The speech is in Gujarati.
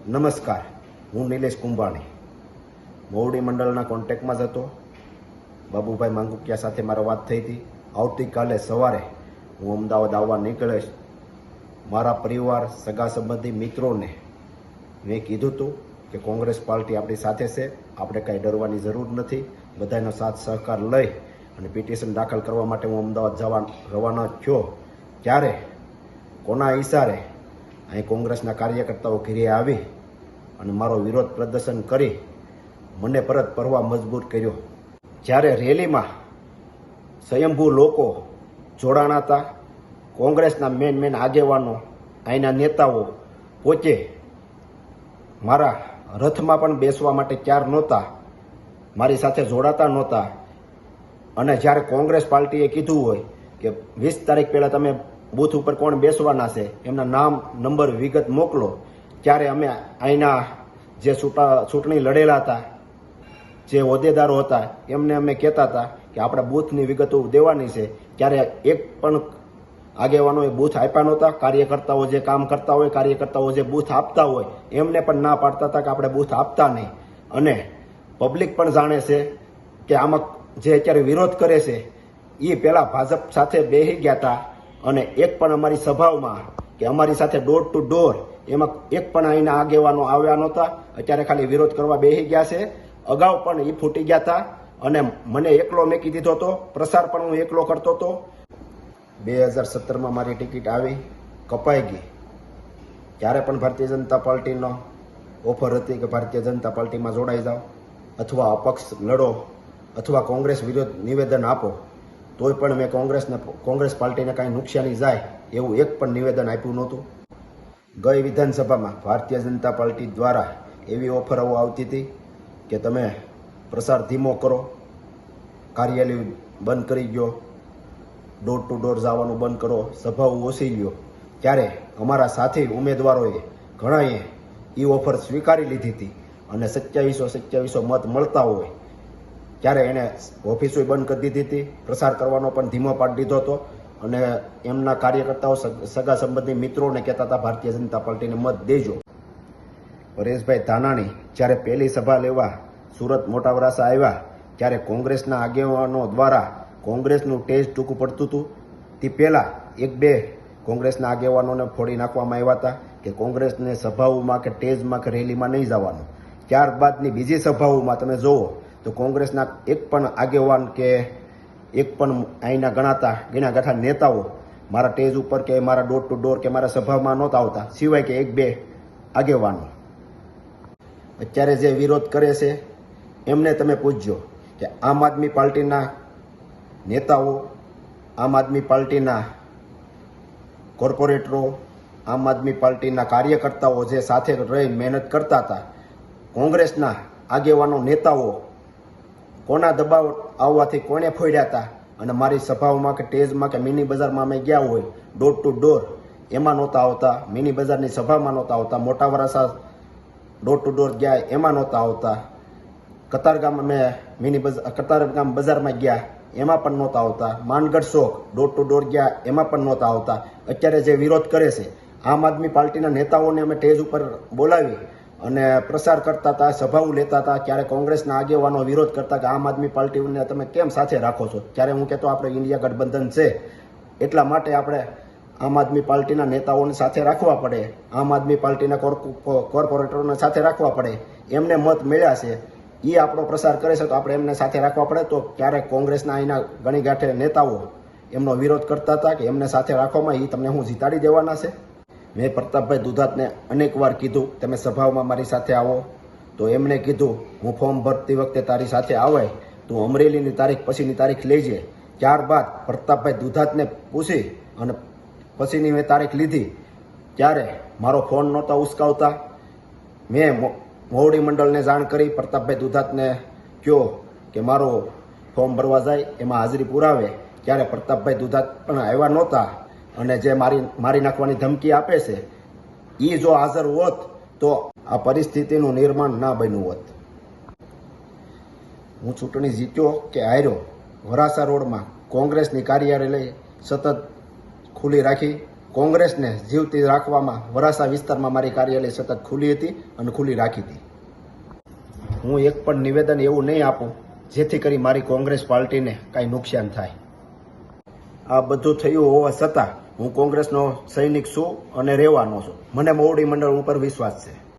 નમસ્કાર, હું નિલેશ કુંભાણી મોવડી મંડળના કોન્ટેક્ટમાં જ હતો. બાબુભાઈ માંગુકિયા સાથે મારી વાત થઈ હતી. આવતીકાલે સવારે હું અમદાવાદ આવવા નીકળીશ. મારા પરિવાર, સગા સંબંધી, મિત્રોને મેં કીધું હતું કે કોંગ્રેસ પાર્ટી આપણી સાથે છે, આપણે કાંઈ ડરવાની જરૂર નથી. બધાનો સાથ સહકાર લઈ અને પિટિશન દાખલ કરવા માટે હું અમદાવાદ રવાના થયો. ત્યારે કોના ઈશારે અહીં કોંગ્રેસના કાર્યકર્તાઓ ઘેરે આવી અને મારો વિરોધ પ્રદર્શન કરી મને પરત ફરવા મજબૂર કર્યો. જ્યારે રેલીમાં સ્વયંભૂ લોકો જોડાણા હતા, કોંગ્રેસના મેન આગેવાનો, અહીંના નેતાઓ પોતે મારા રથમાં પણ બેસવા માટે તૈયાર નહોતા, મારી સાથે જોડાતા નહોતા. અને જ્યારે કોંગ્રેસ પાર્ટીએ કીધું હોય કે 20 તારીખ પહેલાં તમે બૂથ ઉપર કોણ બેસવાના છે, એમના નામ, નંબર, વિગત મોકલો, ત્યારે અમે અહીંના જે ચૂંટણી લડેલા હતા, જે હોદ્દેદારો હતા, એમને અમે કહેતા હતા કે આપણે બૂથની વિગતો દેવાની છે. ત્યારે એક પણ આગેવાનોએ બૂથ આપ્યા નહોતા. કાર્યકર્તાઓ જે કામ કરતા હોય, કાર્યકર્તાઓ જે બૂથ આપતા હોય, એમને પણ ના પાડતા હતા કે આપણે બૂથ આપતા નહીં. અને પબ્લિક પણ જાણે છે કે આમાં જે અત્યારે વિરોધ કરે છે એ પહેલાં ભાજપ સાથે બેસી ગયા હતા અને એક પણ અમારી સભાઓમાં કે અમારી સાથે ડોર ટુ ડોર એમાં એક પણ અહીંના આગેવાનો આવ્યા નહોતા. અત્યારે ખાલી વિરોધ કરવા બેસી ગયા છે. અગાઉ પણ એ ફૂટી ગયા હતા અને મને એકલો મેકી દીધો હતો. પ્રસાર પણ હું એકલો કરતો હતો. 2017માં મારી ટિકિટ આવી, કપાઈ ગઈ. ત્યારે પણ ભારતીય જનતા પાર્ટીનો ઓફર હતી કે ભારતીય જનતા પાર્ટીમાં જોડાઈ જાઓ અથવા અપક્ષ લડો અથવા કોંગ્રેસ વિરુદ્ધ નિવેદન આપો. તોય પણ મેં કોંગ્રેસ પાર્ટીને કાંઈ નુકસાની જાય એવું એક પણ નિવેદન આપ્યું નહોતું. ગઈ વિધાનસભામાં ભારતીય જનતા પાર્ટી દ્વારા એવી ઓફરો આવતી હતી કે તમે પ્રસાર ધીમો કરો, કાર્યાલય બંધ કરી ગયો, ડોર ટુ ડોર જવાનું બંધ કરો, સભાઓ ઓછી લ્યો. ત્યારે અમારા સાથી ઉમેદવારોએ ઘણાએ એ ઓફર સ્વીકારી લીધી હતી અને 2700 મત મળતા હોય ત્યારે એણે ઓફિસો બંધ કરી દીધી હતી, પ્રસાર કરવાનો પણ ધીમો પાડી દીધો હતો. અને એમના કાર્યકર્તાઓ, સગા સંબંધી મિત્રોને કહેતા હતા ભારતીય જનતા પાર્ટીને મત દેજો. પરેશભાઈ ધાનાણી જ્યારે પહેલી સભા લેવા સુરત મોટા વરાસા આવ્યા ત્યારે કોંગ્રેસના આગેવાનો દ્વારા કોંગ્રેસનું ટેજ ટૂંકું પડતું હતું. તે પહેલાં 1-2 કોંગ્રેસના આગેવાનોને ફોડી નાખવામાં આવ્યા હતા કે કોંગ્રેસને સભાઓમાં કે ટેજમાં કે રેલીમાં નહીં જવાનું. ત્યારબાદની બીજી સભાઓમાં તમે જુઓ તો કોંગ્રેસના એક પણ આગેવાન કે એક પણ અહીંના ગણા ગાંઠા નેતાઓ મારા ટેજ ઉપર કે મારા ડોર ટુ ડોર કે મારા સભામાં નહોતા આવતા, સિવાય કે 1-2 આગેવાનો. અત્યારે જે વિરોધ કરે છે એમને તમે પૂછજો કે આમ આદમી પાર્ટીના નેતાઓ, આમ આદમી પાર્ટીના કોર્પોરેટરો, આમ આદમી પાર્ટીના કાર્યકર્તાઓ જે સાથે રહી મહેનત કરતા હતા, કોંગ્રેસના આગેવાનો, નેતાઓ કોના દબાવ આવવાથી કોને ફોડ્યા હતા અને મારી સભાઓમાં કે ટેજમાં કે મિની બજારમાં અમે ગયા હોય, ડોર ટુ ડોર એમાં નહોતા આવતા, મિની બજારની સભામાં નહોતા આવતા, મોટા વરાસા ડોર ટુ ડોર ગયા એમાં નહોતા આવતા, કતારગામ અમે કતારગામ બજારમાં ગયા એમાં પણ નહોતા આવતા, માનગઢ ચોક ડોર ટુ ડોર ગયા એમાં પણ નહોતા આવતા. અત્યારે જે વિરોધ કરે છે આમ આદમી પાર્ટીના નેતાઓને અમે ટેજ ઉપર બોલાવી અને પ્રસાર કરતા હતા, સભાઓ લેતા હતા. ત્યારે કોંગ્રેસના આગેવાનો વિરોધ કરતા કે આમ આદમી પાર્ટીને તમે કેમ સાથે રાખો છો. ત્યારે હું કહેતો આપણે ઇન્ડિયા ગઠબંધન છે એટલા માટે આપણે આમ આદમી પાર્ટીના નેતાઓને સાથે રાખવા પડે, આમ આદમી પાર્ટીના કોર્પોરેટરોને સાથે રાખવા પડે. એમને મત મળ્યા છે, એ આપણો પ્રસાર કરે છે તો આપણે એમને સાથે રાખવા પડે. તો ક્યારેક કોંગ્રેસના અહીંના ગણી ગાંઠે નેતાઓ એમનો વિરોધ કરતા હતા કે એમને સાથે રાખવામાં એ તમને હું જીતાડી દેવાના છે. મેં પ્રતાપભાઈ દુધાતને અનેક વાર કીધું તમે સભાઓમાં મારી સાથે આવો, તો એમણે કીધું હું ફોર્મ ભરતી વખતે તારી સાથે આવે, તું અમરેલીની તારીખ પછીની તારીખ લેજે. ત્યારબાદ પ્રતાપભાઈ દુધાતને પૂછી અને પછીની મેં તારીખ લીધી. ત્યારે મારો ફોન નહોતા ઉસકાવતા. મેં મોવડી મંડળને જાણ કરી, પ્રતાપભાઈ દુધાતને કહ્યો કે મારો ફોર્મ ભરવા જાય એમાં હાજરી પુરાવે. ત્યારે પ્રતાપભાઈ દુધાત પણ આવ્યા નહોતા અને જે મારી નાખવાની ધમકી આપે છે એ જો હાજર હોત તો આ પરિસ્થિતિનું નિર્માણ ના બન્યું હોત. હું ચૂંટણી જીત્યો કે હાર્યો, વરાસા રોડમાં કોંગ્રેસની કાર્યાલય સતત ખુલ્લી રાખી, કોંગ્રેસને જીવતી રાખવામાં વરાસા વિસ્તારમાં મારી કાર્યાલય સતત ખુલ્લી હતી અને ખુલ્લી રાખી હતી. હું એક પણ નિવેદન એવું નહીં આપું જેથી કરી મારી કોંગ્રેસ પાર્ટીને કાંઈ નુકસાન થાય. આ બધું થયું હોવા છતાં હું કોંગ્રેસનો સૈનિક છું અને રહેવાનો છું. મને મોવડી મંડળ ઉપર વિશ્વાસ છે.